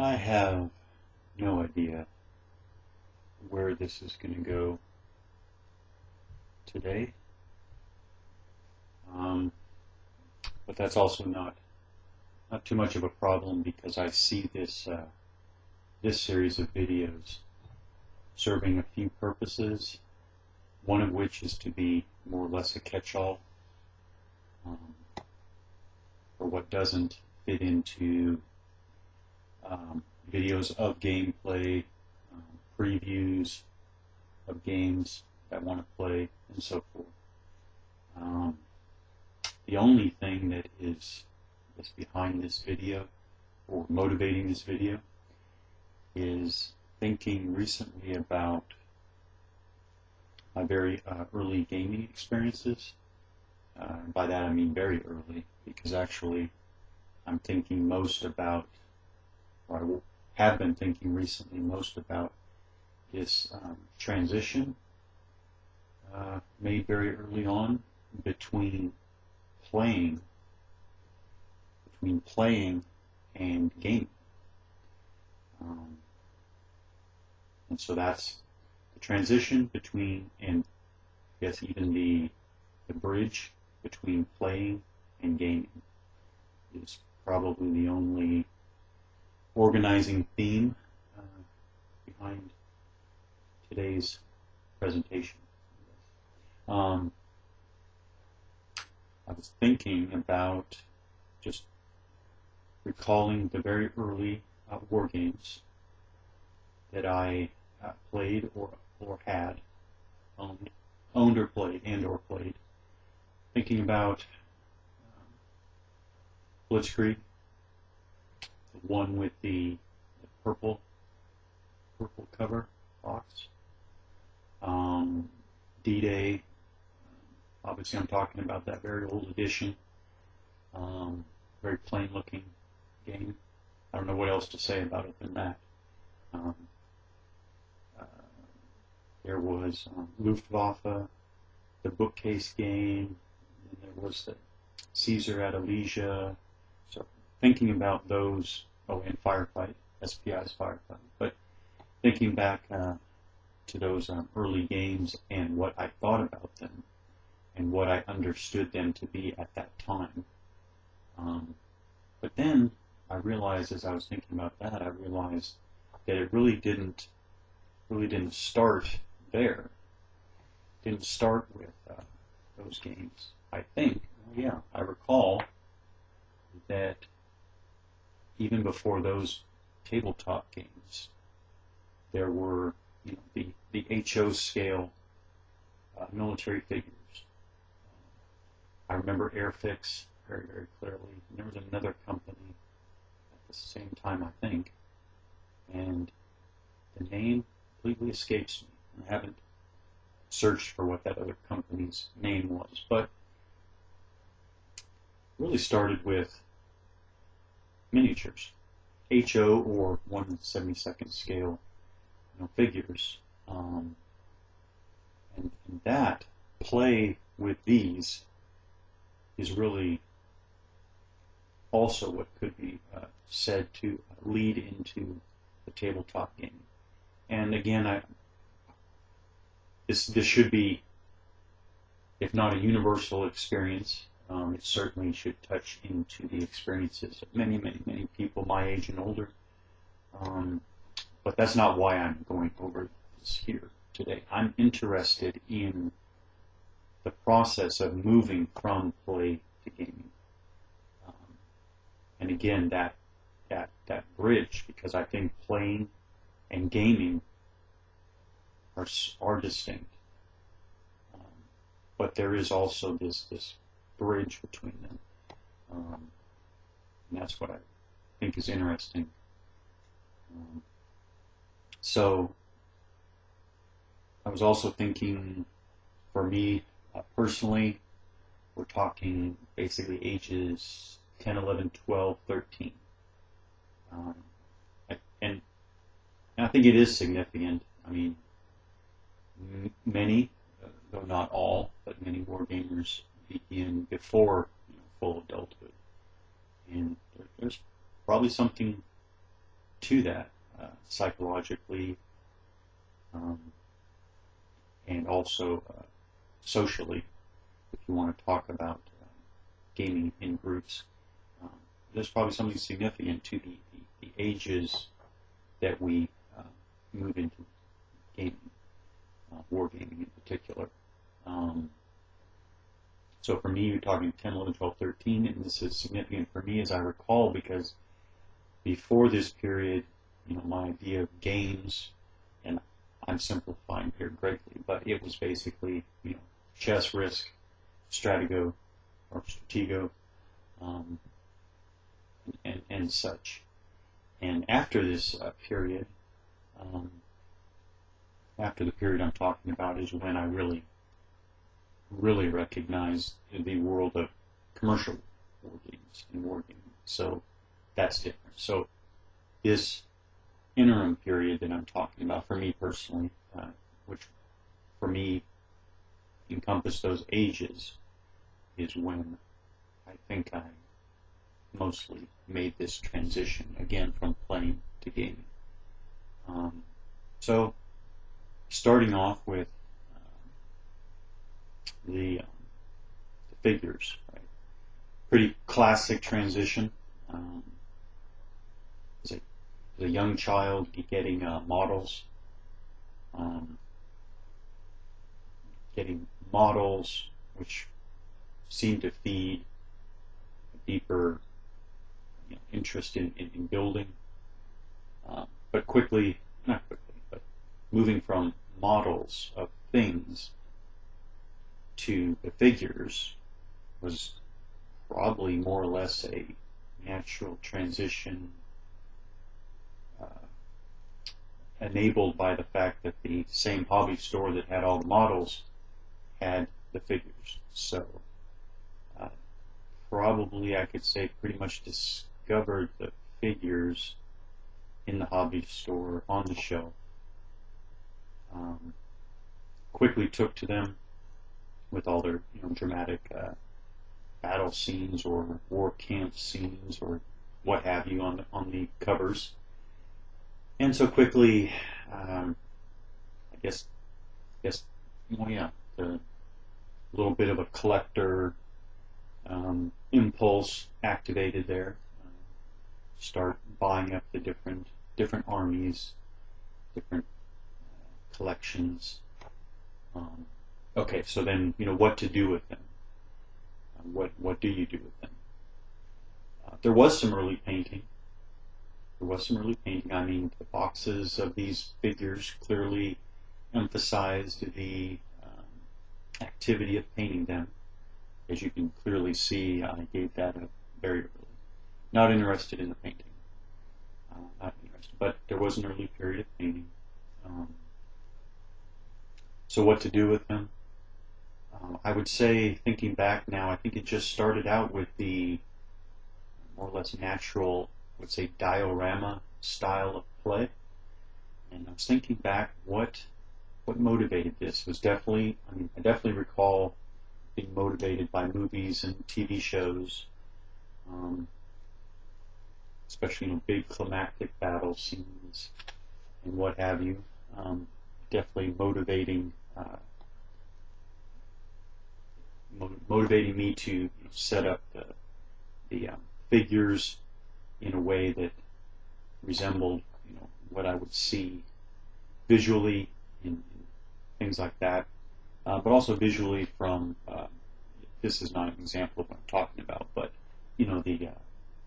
I have no idea where this is going to go today, but that's also not too much of a problem because I see this series of videos serving a few purposes. One of which is to be more or less a catch-all for what doesn't fit into videos of gameplay, previews of games that I want to play, and so forth. The only thing that is behind this video, or motivating this video, is thinking recently about my very early gaming experiences. By that I mean very early, because actually I'm thinking most about, or I have been thinking recently most about this transition made very early on between playing and gaming. And so that's the transition between, and I guess even the bridge between playing and gaming is probably the only organizing theme behind today's presentation. I was thinking about just recalling the very early war games that I played or had owned or played. Thinking about Blitzkrieg, the one with the purple cover box. D-Day, obviously I'm talking about that very old edition, very plain looking game. I don't know what else to say about it than that. There was Luftwaffe, the bookcase game, and there was the Caesar at Elysia. So thinking about those, and Firefight, SPI's Firefight, but thinking back to those early games and what I thought about them and what I understood them to be at that time. But then I realized, as I was thinking about that, I realized that it really didn't start there. It didn't start with those games. I think, I recall that even before those tabletop games, there were, the HO scale military figures. I remember Airfix very, very clearly. And there was another company at the same time, I think, and the name completely escapes me. I haven't searched for what that other company's name was, but really started with miniatures, HO or 1/72nd scale figures, and that play with these is really also what could be said to lead into the tabletop game. And again, this should be, if not a universal experience, it certainly should touch into the experiences of many, many, many people my age and older. But that's not why I'm going over this here today. I'm interested in the process of moving from play to gaming. And again, that bridge, because I think playing and gaming are distinct. But there is also this bridge between them. And that's what I think is interesting. So I was also thinking, for me personally, we're talking basically ages 10, 11, 12, 13. And I think it is significant. I mean, many, though not all, but many war gamers begin before full adulthood. And there's probably something to that psychologically, and also socially, if you want to talk about gaming in groups. There's probably something significant to the ages that we move into gaming, wargaming in particular. So for me, you're talking 10, 11, 12, 13, and this is significant for me as I recall, because before this period, my idea of games, and I'm simplifying here greatly, but it was basically, chess, Risk, Stratego, or Stratego, and such. And after this period, after the period I'm talking about, is when I really recognized the world of commercial war games and wargaming. So that's different. So this interim period that I'm talking about, for me personally, which for me encompassed those ages, is when I think I mostly made this transition again from playing to gaming. So starting off with the figures, right? Pretty classic transition. As a young child, getting models, which seem to feed a deeper interest in building, but not quickly, but moving from models of things to the figures was probably more or less a natural transition, enabled by the fact that the same hobby store that had all the models had the figures. So probably I could say pretty much discovered the figures in the hobby store on the shelf. Quickly took to them with all their dramatic battle scenes or war camp scenes or what have you on the covers. And so quickly, I guess, well, yeah, the little bit of a collector impulse activated there. Start buying up the different armies, different collections. Okay, so then what to do with them? What do you do with them? There was some early painting. I mean, the boxes of these figures clearly emphasized the activity of painting them. As you can clearly see, I gave that up very early. Not interested in the painting. Not interested, but there was an early period of painting. So what to do with them? I would say, thinking back now, I think it just started out with the more or less natural, I would say, diorama style of play. And I was thinking back, what motivated this was definitely, I definitely recall being motivated by movies and TV shows, especially big climactic battle scenes and what have you. Definitely motivating me to set up the figures in a way that resembled what I would see visually in things like that, but also visually from this is not an example of what I'm talking about, but the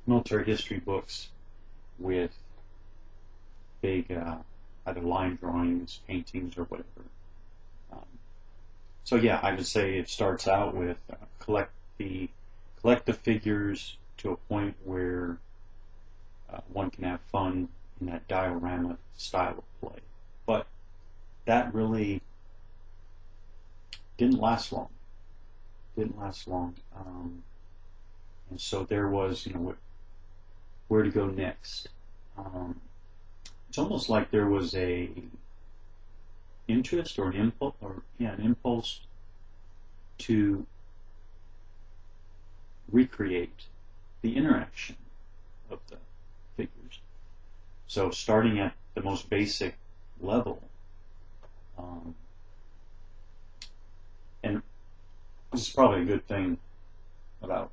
military history books with big either line drawings, paintings, or whatever. So yeah, I would say it starts out with collect the figures to a point where one can have fun in that diorama style of play. But that really didn't last long. And so there was, where to go next. It's almost like there was a interest or an impulse to recreate the interaction of the figures. So starting at the most basic level, and this is probably a good thing about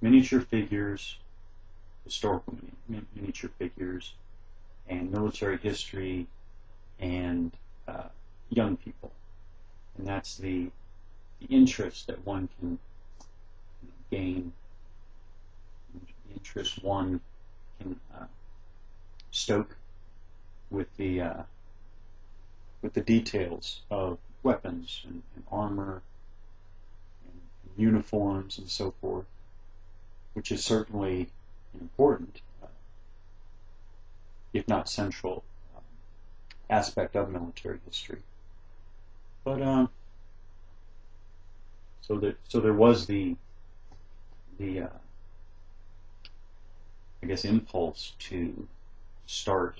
miniature figures, historical miniature figures, and military history, and young people. And that's the interest that one can gain, the interest one can stoke with the details of weapons and armor and uniforms and so forth, which is certainly an important, if not central, aspect of military history. But so there was the I guess impulse to start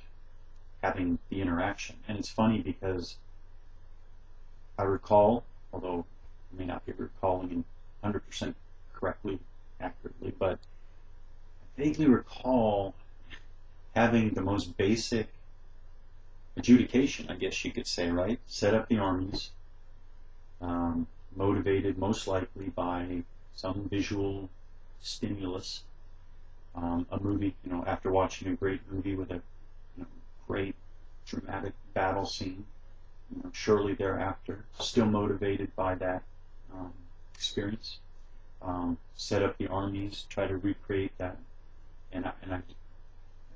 having the interaction. And it's funny because I recall, although I may not be recalling 100% correctly, accurately, but I vaguely recall having the most basic adjudication, I guess you could say, right? Set up the armies, motivated most likely by some visual stimulus. A movie, after watching a great movie with a great dramatic battle scene, shortly thereafter, still motivated by that experience, set up the armies, try to recreate that, and I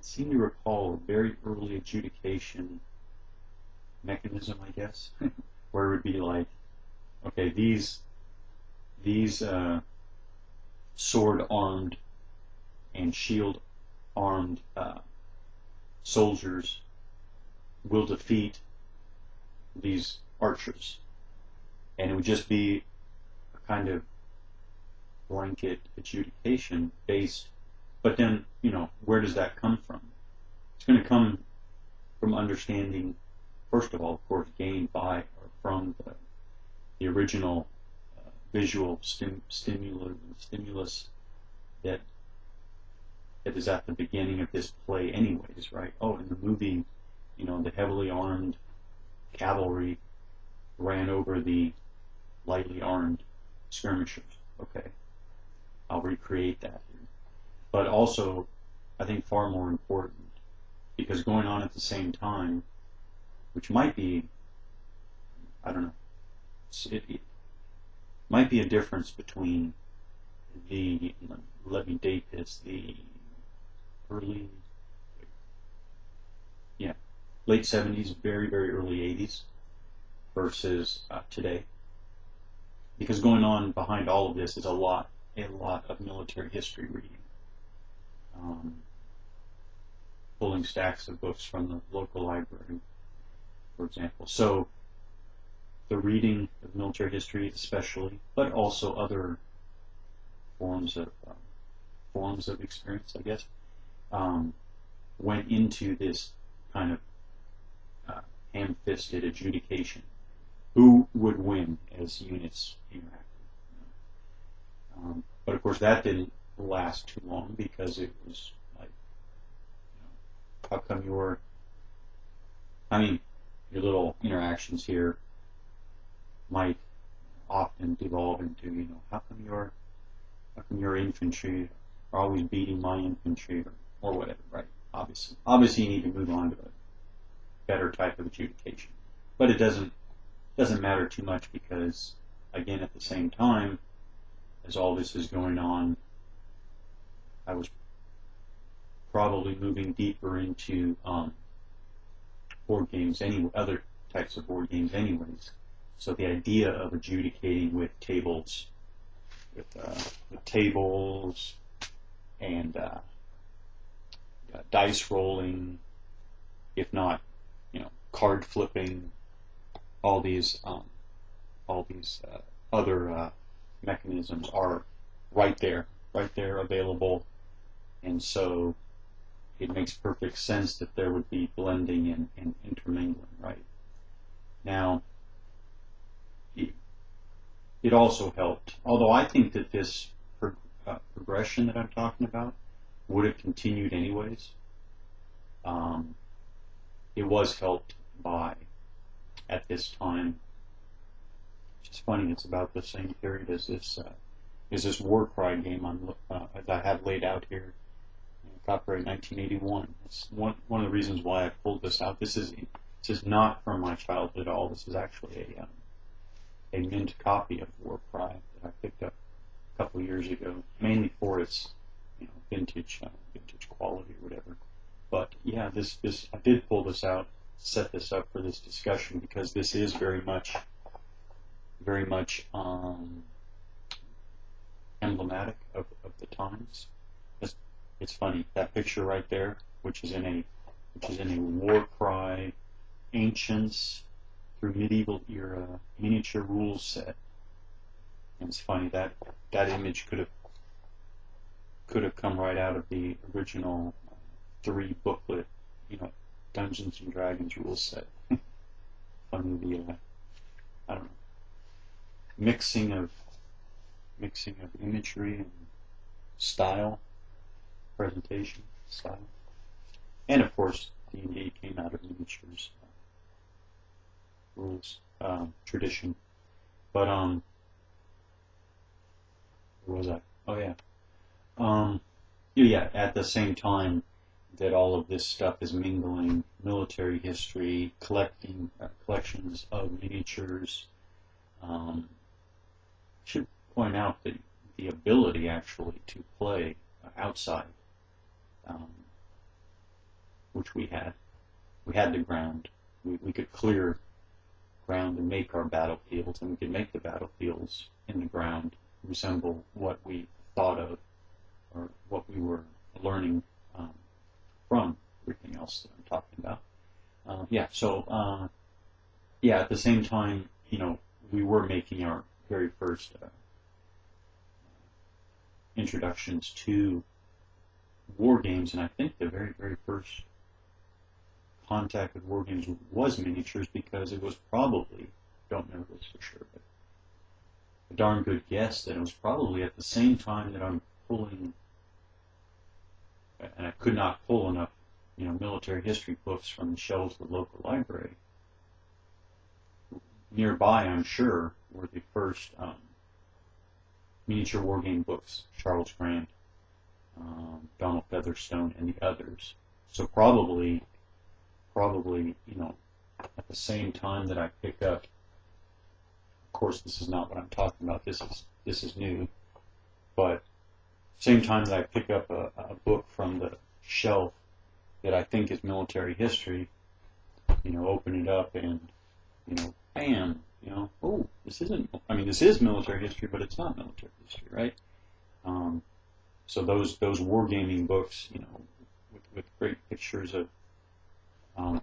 seem to recall a very early adjudication mechanism, I guess, where it would be like, okay, these sword-armed and shield-armed soldiers will defeat these archers. And it would just be a kind of blanket adjudication based, but then, where does that come from? It's going to come from understanding, first of all, of course, gained by or from the original visual stimulus that is at the beginning of this play anyways, right? Oh, in the movie, the heavily armed cavalry ran over the lightly armed skirmishers. Okay, I'll recreate that here. But also, I think far more important, because going on at the same time, which might be, I don't know, it might be a difference between let me date this, the late 70s, very, very early 80s versus today. Because going on behind all of this is a lot of military history reading. Pulling stacks of books from the local library, for example. So the reading of military history especially, but also other forms of experience, I guess, went into this kind of ham-fisted adjudication. Who would win as units interacted? But of course that didn't last too long, because it was like, how come your little interactions here might often devolve into, how come your infantry are always beating my infantry, or whatever, right? Obviously you need to move on to a better type of adjudication. But it doesn't matter too much, because, again, at the same time as all this is going on, I was probably moving deeper into board games, other types of board games anyways. So the idea of adjudicating with tables, and dice rolling, if not, card flipping, all these other mechanisms are right there available, and so it makes perfect sense that there would be blending and intermingling, right? Now, it also helped, although I think that this progression that I'm talking about would have continued anyways, it was helped by, at this time, it's funny, it's about the same period as this War Cry game that I have laid out here, copyright 1981. It's one of the reasons why I pulled this out. This is not from my childhood at all. This is actually a mint copy of War Cry that I picked up a couple of years ago, mainly for its vintage quality or whatever. But yeah, this I did pull this out, set this up for this discussion because this is very much emblematic of the times. It's funny, that picture right there, which is in a War Cry Ancients through Medieval Era miniature rules set. And it's funny that image could have come right out of the original 3 booklet, Dungeons and Dragons rules set. Funny the I don't know, mixing of imagery and style, presentation style, and of course D&D came out of miniatures rules tradition. But where was I? Oh yeah. Yeah. At the same time that all of this stuff is mingling, military history, collections of miniatures. I should point out that the ability actually to play outside, which we had the ground. We could clear ground and make our battlefields, and we could make the battlefields in the ground resemble what we thought of or what we were learning from everything else that I'm talking about. At the same time, we were making our very first introductions to war games, and I think the very, very first contact with war games was miniatures, because it was probably, don't know this for sure, but a darn good guess that it was probably at the same time that I'm pulling, and I could not pull enough, military history books from the shelves of the local library. Nearby, I'm sure, were the first miniature wargame books, Charles Grant, Donald Featherstone, and the others. So probably, at the same time that I pick up, of course, this is not what I'm talking about. This is new, but same time that I pick up a book from the shelf that I think is military history, open it up and, bam, oh, this is military history, but it's not military history, right? So those wargaming books, with great pictures of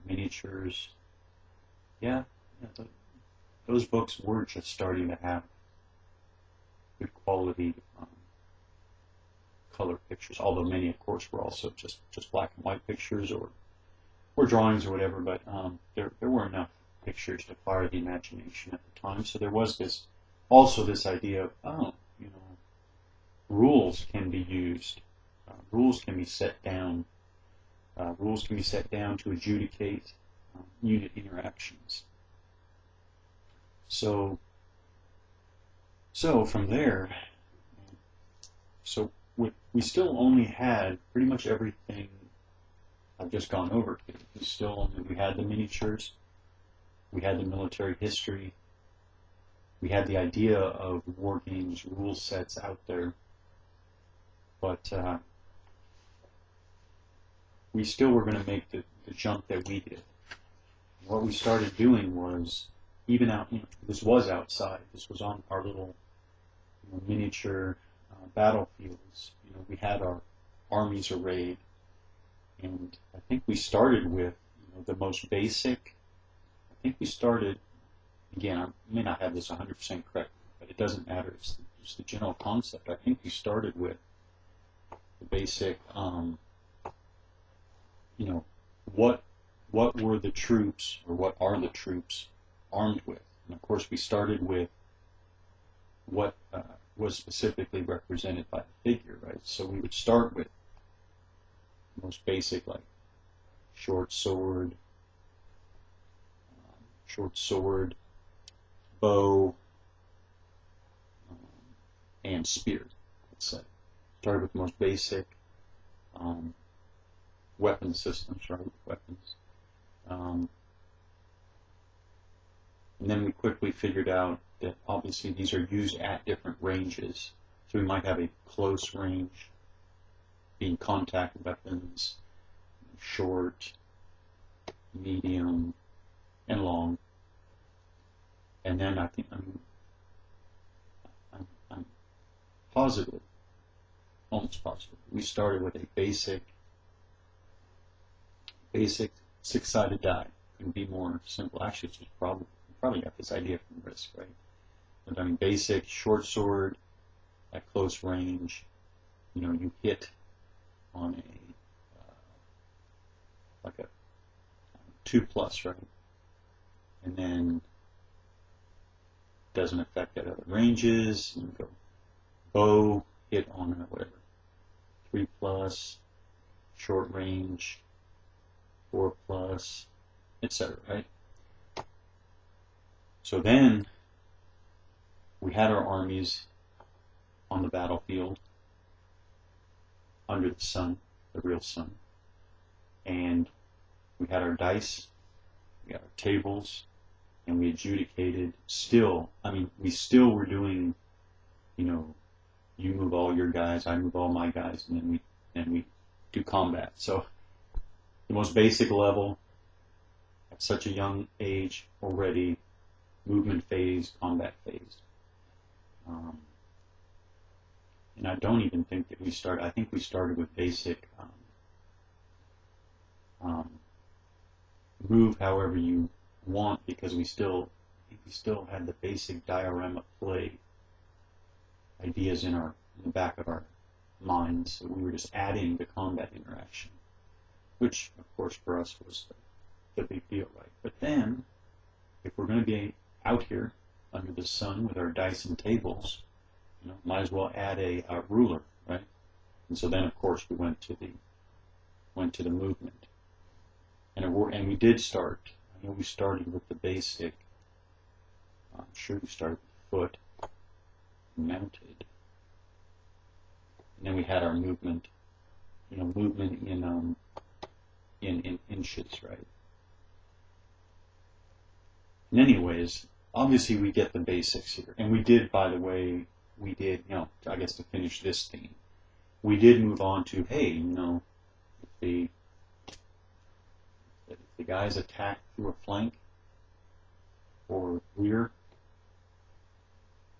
miniatures, those books were just starting to have good quality color pictures, although many, of course, were also just black and white pictures or drawings or whatever, but there were enough pictures to fire the imagination at the time. So there was this idea of, rules can be used, rules can be set down, to adjudicate unit interactions. So from there, we still only had pretty much everything I've just gone over. We had the miniatures, we had the military history, we had the idea of war games rule sets out there, but we still were going to make the jump that we did. What we started doing was, even out, this was outside, this was on our little miniature battlefields. We had our armies arrayed, and I think we started with the most basic. I think we started, again, I may not have this 100% correct, but it doesn't matter. It's just the general concept. I think we started with the basic, what were the troops, or what are the troops armed with? And of course, we started with what was specifically represented by the figure, right? So we would start with the most basic, like short sword, bow, and spear. Let's say started with the most basic weapon systems, right? Weapons. And then we quickly figured out that obviously these are used at different ranges. So we might have a close range, being contact weapons, short, medium, and long. And then I think I'm positive, almost positive. We started with a basic six-sided die. Couldn't be more simple. Actually, it's just probably got this idea from Risk, right? But I mean, basic short sword at close range. You know, you hit on a like a 2+, right? And then doesn't affect at other ranges. You go bow, hit on a whatever 3+, short range, 4+, etc. Right? So then we had our armies on the battlefield under the sun, the real sun, and we had our dice, we had our tables, and we adjudicated. Still, I mean, we still were doing, you know, you move all your guys, I move all my guys, and then we do combat. So the most basic level at such a young age already. Movement phase, combat phase. And I don't even think that we started, I think we started with basic move however you want, because we still had the basic diorama play ideas in the back of our minds. So we were just adding the combat interaction, which of course for us was the big deal, right? But then, if we're going to be out here under the sun with our dice and tables, you know, might as well add a ruler, right? And so then, of course, we went to the movement, and we did start. I know we started with the basic. I'm sure we started with foot, mounted, and then we had our movement. You know, movement in inches, right? And anyways, obviously we get the basics here. And we did, by the way, you know, I guess to finish this theme, we did move on to, hey, you know, if the guys attack through a flank or rear,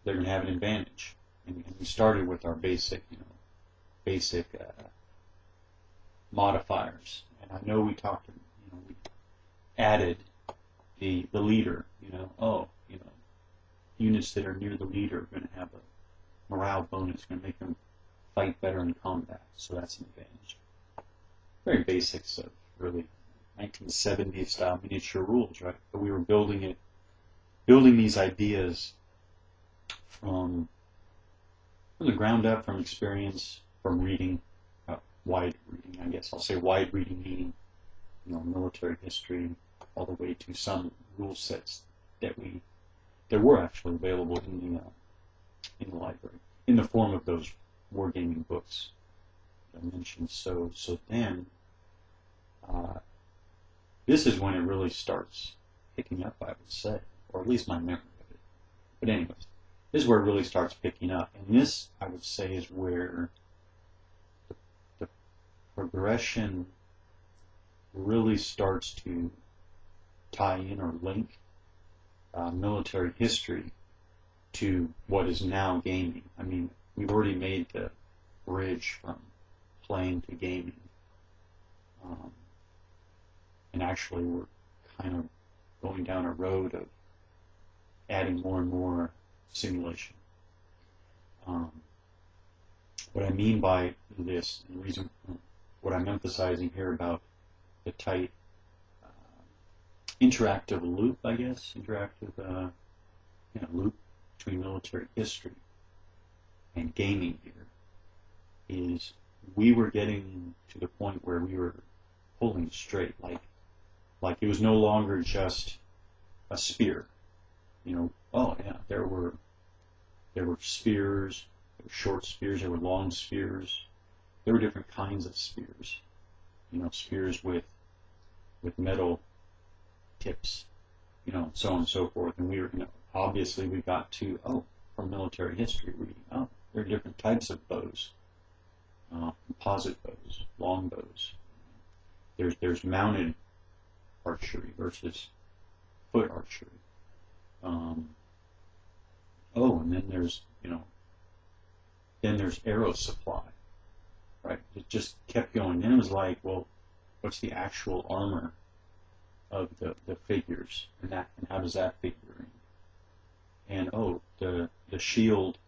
they're going to have an advantage. And we started with our basic modifiers. And I know we talked, you know, we added the leader, you know, units that are near the leader are going to have a morale bonus, going to make them fight better in combat, so that's an advantage. Very basics of really 1970s style miniature rules, right? But we were building these ideas from the ground up, from experience, from reading, wide reading, I guess. I'll say wide reading meaning, you know, military history, all the way to some rule sets that were actually available in the library, in the form of those wargaming books that I mentioned. So then, this is when it really starts picking up, I would say, or at least my memory of it. But anyways, this is where it really starts picking up, and this, I would say, is where the progression really starts to tie in or link military history to what is now gaming. I mean, we've already made the bridge from playing to gaming. And actually we're kind of going down a road of adding more and more simulation. What I mean by this, and the reason, what I'm emphasizing here about the tight interactive loop, I guess, loop between military history and gaming here, is we were getting to the point where we were pulling straight, like it was no longer just a spear. You know, oh yeah, there were spears, there were short spears, there were long spears, there were different kinds of spears. You know, spears with metal tips, you know, so on and so forth. And we were, you know, obviously we got to, from military history reading, there are different types of bows, composite bows, long bows. There's mounted archery versus foot archery. And then there's, you know, then there's arrow supply, right? It just kept going. Then it was like, well, what's the actual armor of the figures, and how does that figure in? And the shield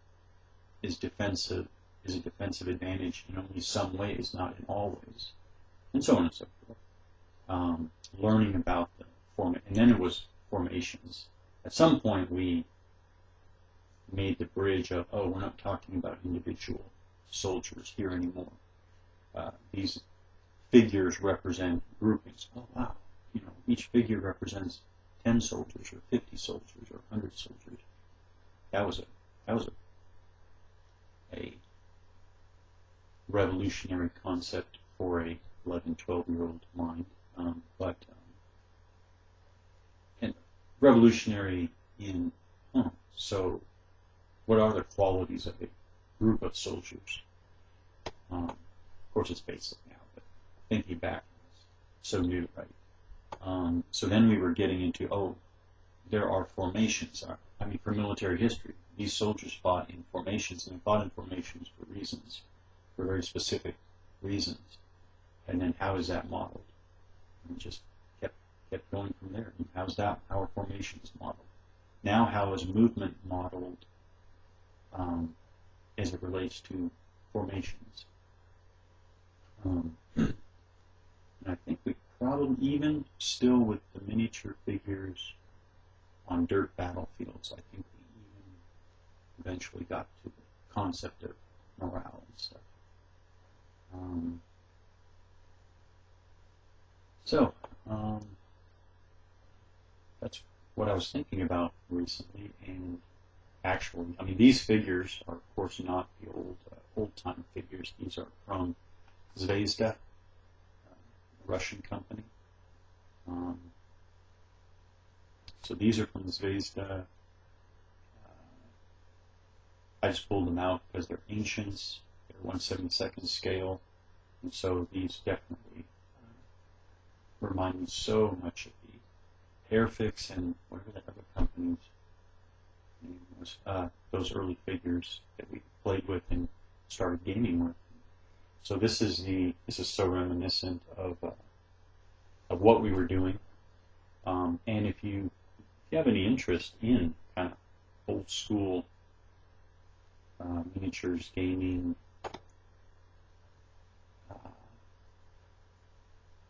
is defensive, is a defensive advantage in only some ways, not in all ways, and so on and so forth. Learning about the and then it was formations. At some point we made the bridge of, we're not talking about individual soldiers here anymore. These figures represent groupings. Oh wow, you know, each figure represents 10 soldiers or 50 soldiers or 100 soldiers. That was a revolutionary concept for a 11, 12-year-old mind, and revolutionary in, so what are the qualities of a group of soldiers? Of course it's basic now, but thinking back, it's so new, right? So then we were getting into, there are formations. I mean, for military history, these soldiers fought in formations, and they fought in formations for reasons, for very specific reasons. And then how is that modeled? And just kept going from there. And how are formations modeled? Now how is movement modeled as it relates to formations? And I think we probably, even still with the miniature figures on dirt battlefields, I think we even eventually got to the concept of morale and stuff. That's what I was thinking about recently, and actually, I mean, these figures are, of course, not the old-time figures. These are from Zvezda, a Russian company. So these are from Zvezda. I just pulled them out because they're ancients. They're 1/72nd scale, and so these definitely remind me so much of the Airfix and whatever that other company's name was. Those early figures that we played with and started gaming with. So this is so reminiscent of what we were doing. And if you have any interest in kind of old school miniatures gaming,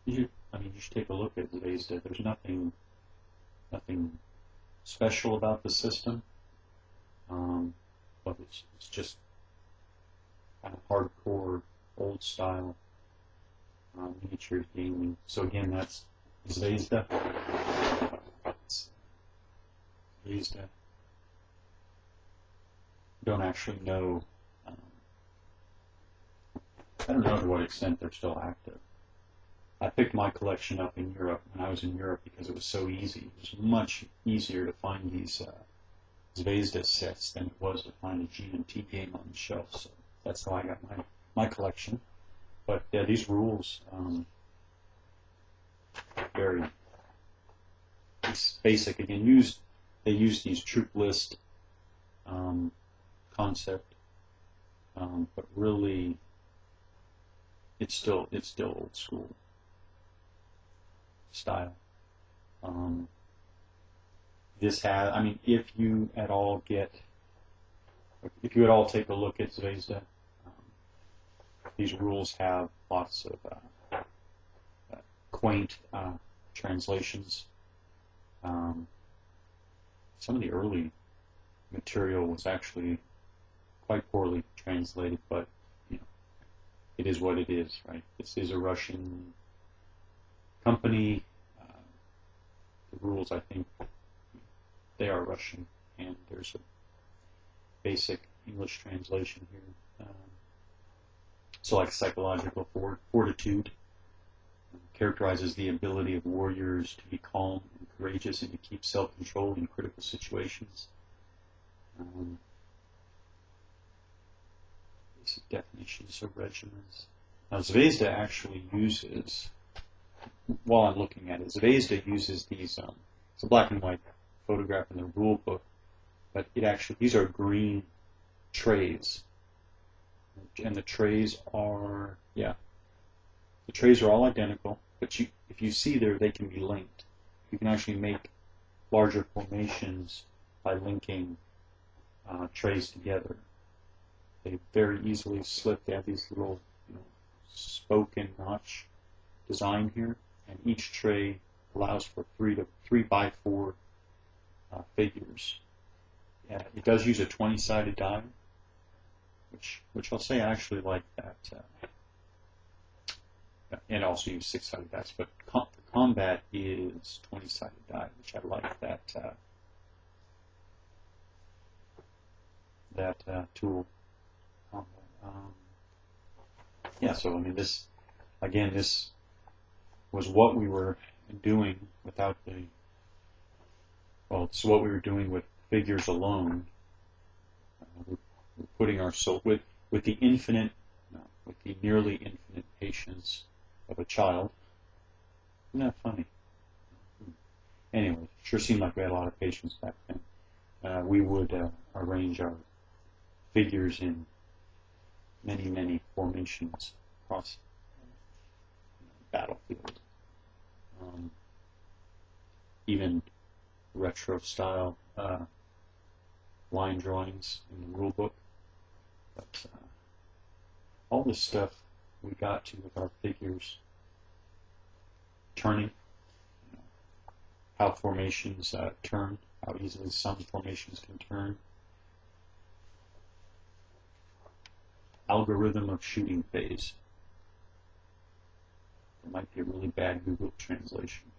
you should take a look at Zvezda. There's nothing special about the system, but it's just kind of hardcore, old style miniature gaming. So again, that's Zvezda. Zvezda. Don't actually know. I don't know to what extent they're still active. I picked my collection up in Europe when I was in Europe because it was so easy. It was much easier to find these Zvezda sets than it was to find a G&T game on the shelf. So that's how I got my collection. But yeah, these rules, very basic. Again, they use these troop list concept, but really, it's still old school style. This has, if you at all take a look at Zvezda, these rules have lots of quaint translations. Some of the early material was actually quite poorly translated, but it is what it is, right? This is a Russian company. The rules, I think, they are Russian, and there's a basic English translation here. So like psychological fortitude characterizes the ability of warriors to be calm and courageous and to keep self-control in critical situations. Basic definitions of regiments. Now Zvezda actually uses, while I'm looking at it, Zvezda uses these, it's a black and white photograph in the rule book, but it actually, these are green trays. And the trays are, the trays are all identical, but if you see there, they can be linked. You can actually make larger formations by linking trays together. They very easily slip. They have these little, spoke and notch design here, and each tray allows for 3 by 4 figures. It does use a 20-sided die, which I'll say I actually like that, and also use 6-sided dice. But the combat is 20-sided die, which I like that tool. So I mean, this was what we were doing without it's what we were doing with figures alone. We're putting our soul with the nearly infinite patience of a child. Isn't that funny? Anyway, it sure seemed like we had a lot of patience back then. We would arrange our figures in many formations across the battlefield. Even retro style line drawings in the rule book. But all this stuff we got to with our figures, turning, how formations turn, how easily some formations can turn. Algorithm of shooting phase. It might be a really bad Google translation.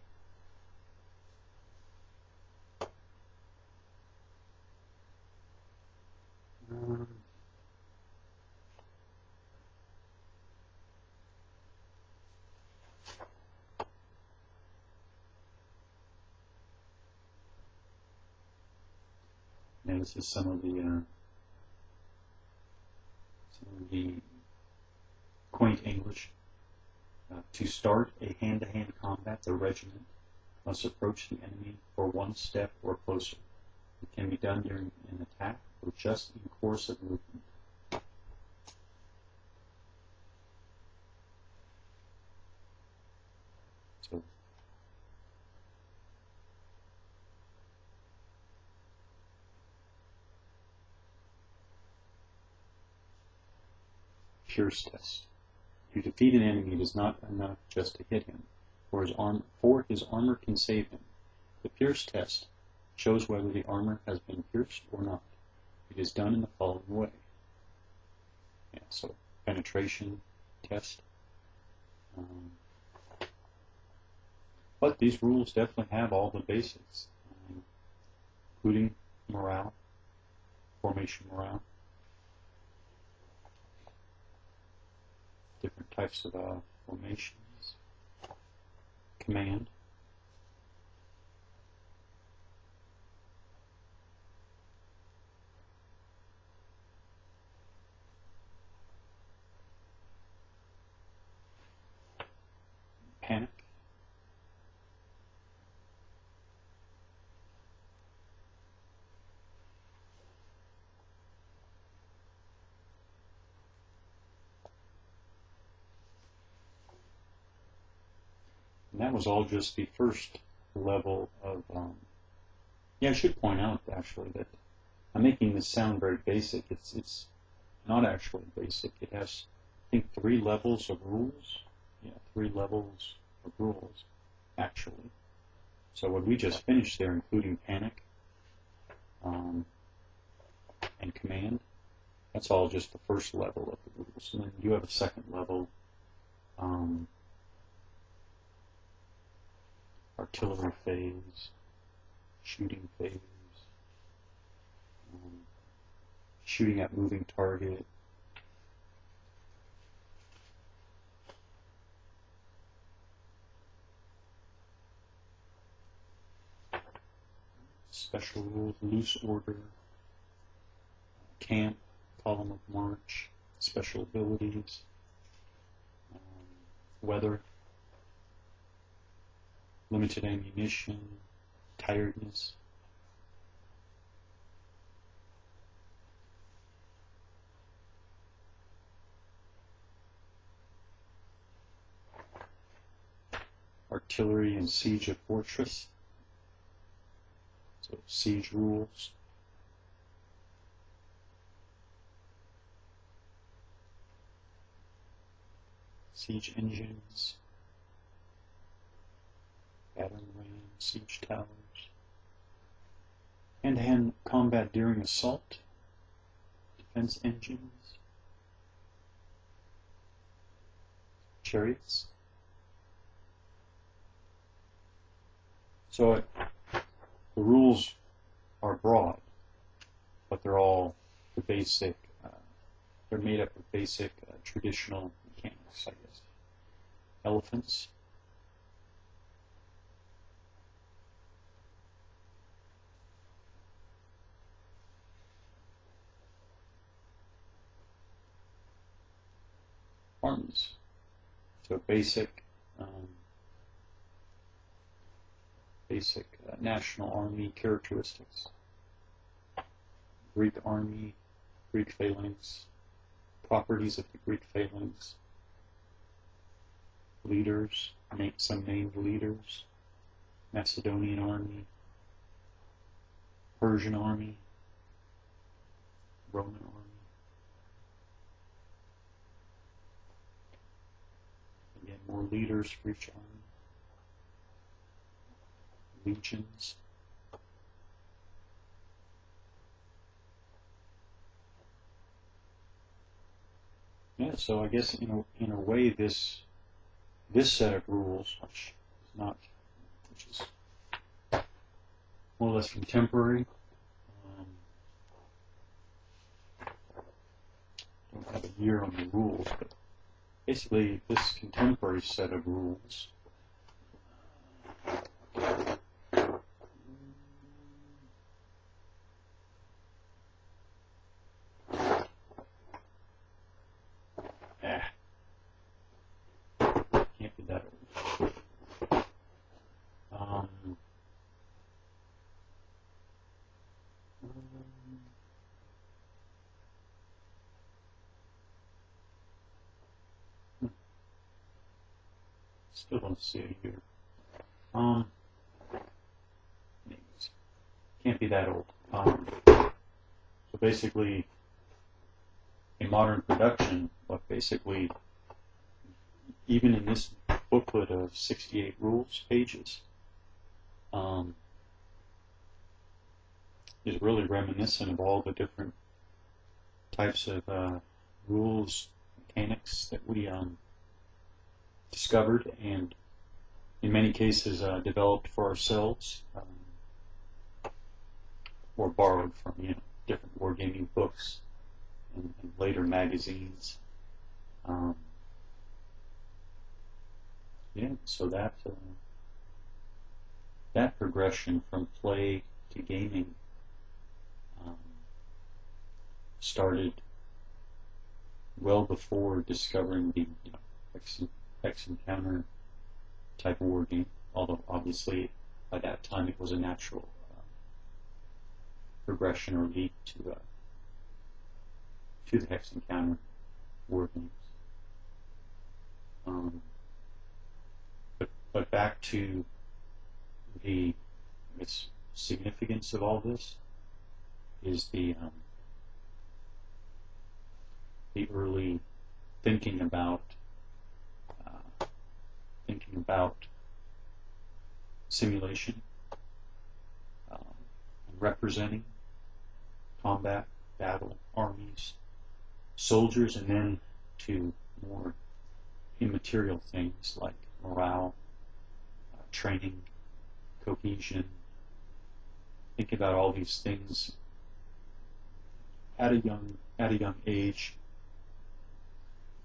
And this is some of the quaint English. To start a hand-to-hand combat, the regiment must approach the enemy for 1 step or closer. It can be done during an attack or just in course of movement. So, Pierce test. To defeat an enemy, it is not enough just to hit him, for his armor can save him. The Pierce test shows whether the armor has been pierced or not. It is done in the following way. So penetration test. But these rules definitely have all the basics, including morale, formation morale, different types of formations, command, panic, and that was all just the first level of, I should point out actually that I'm making this sound very basic. It's not actually basic. It has, I think, 3 levels of rules. 3 levels of rules, actually. So what we just finished there, including panic and command, that's all just the first level of the rules. And then you have a second level artillery phase, shooting phase, shooting at moving target, special rules, loose order, camp, column of march, special abilities, weather, limited ammunition, tiredness. Artillery and siege of fortress. So siege rules. Siege engines. Battering rams, siege towers. Hand-to-hand combat during assault. Defense engines. Chariots. So the rules are broad, but they're all the basic, they're made up of basic traditional mechanics, I guess. Elephants. Armies. So basic national army characteristics. Greek army, Greek phalanx, properties of the Greek phalanx, leaders, some named leaders, Macedonian army, Persian army, Roman army. Again, more leaders for each army. Legions. Yeah, so I guess in a way this set of rules, which is more or less contemporary. Don't have a year on the rules, but basically this contemporary set of rules can't be that old. Still don't see it here. Can't be that old. So basically, in modern production, but basically, even in this booklet of 68 rules pages, is really reminiscent of all the different types of rules, mechanics that we discovered and in many cases developed for ourselves, or borrowed from different wargaming books and later magazines. So that progression from play to gaming started well before discovering the Hex Encounter type of war game, although obviously by that time it was a natural progression or leap to the Hex Encounter war games. But back to the significance of all this is the early thinking about simulation, and representing combat, battle, armies, soldiers, and then to more immaterial things like morale, training, cohesion, think about all these things at a young age,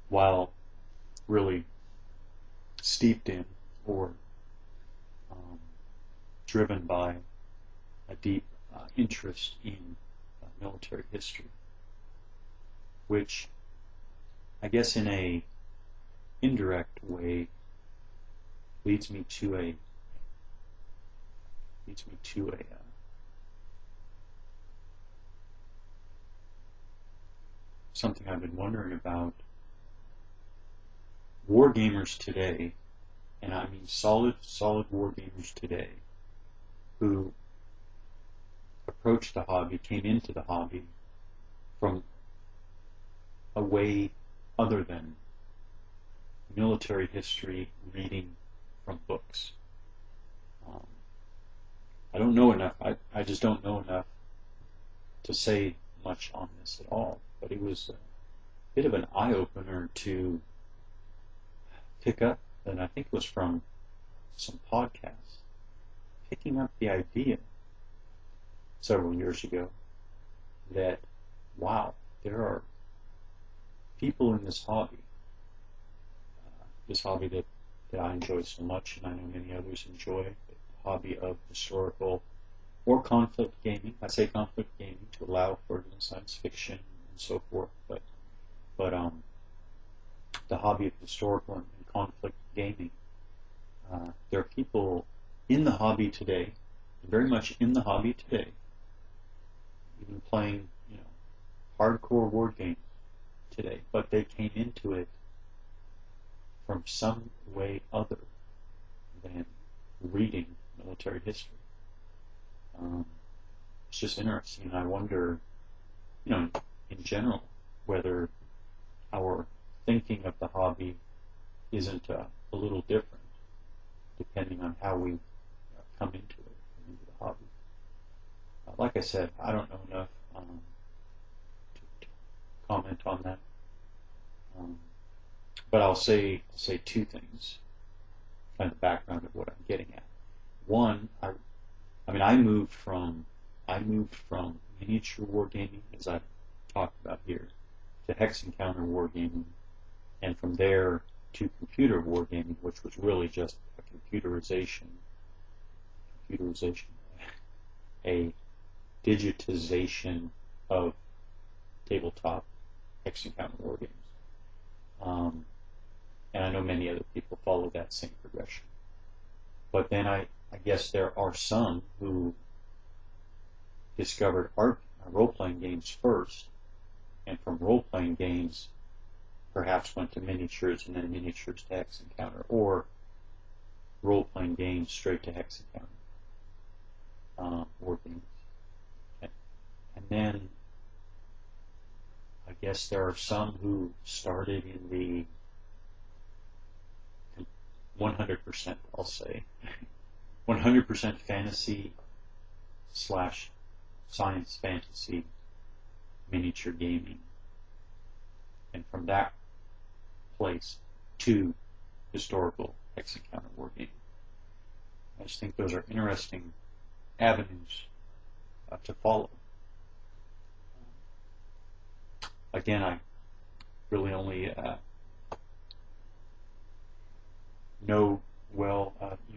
while really steeped in or driven by a deep interest in military history, which I guess in a indirect way leads me to a something I've been wondering about. War gamers today, and I mean solid war gamers today, who approached the hobby, came into the hobby from a way other than military history, reading from books. I don't know enough. I just don't know enough to say much on this at all. But it was a bit of an eye-opener to pick up, and I think it was from some podcasts, picking up the idea several years ago that, wow, there are people in this hobby that I enjoy so much, and I know many others enjoy, the hobby of historical or conflict gaming. I say conflict gaming to allow for science fiction and so forth, but the hobby of historical and conflict gaming. There are people in the hobby today, very much in the hobby today, even playing, hardcore war games today, but they came into it from some way other than reading military history. It's just interesting. I wonder, in general, whether our thinking of the hobby isn't a little different depending on how we come into it, into the hobby. Like I said, I don't know enough to comment on that. But I'll say two things, kind of the background of what I'm getting at. One, I moved from miniature wargaming, as I've talked about here, to hex encounter wargaming, and from there to computer wargaming, which was really just a computerization, a digitization of tabletop hex encounter wargames. And I know many other people follow that same progression. But then I guess there are some who discovered role-playing games first, and from role-playing games perhaps went to miniatures, and then miniatures to hex encounter, or role-playing games straight to hex encounter, war games. And then I guess there are some who started in the 100%, I'll say, 100% fantasy / science fantasy miniature gaming, and from that place to historical hex encounter wargaming. I just think those are interesting avenues to follow. Again, I really only know well,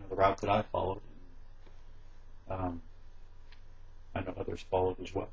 the route that I followed. I know others followed as well.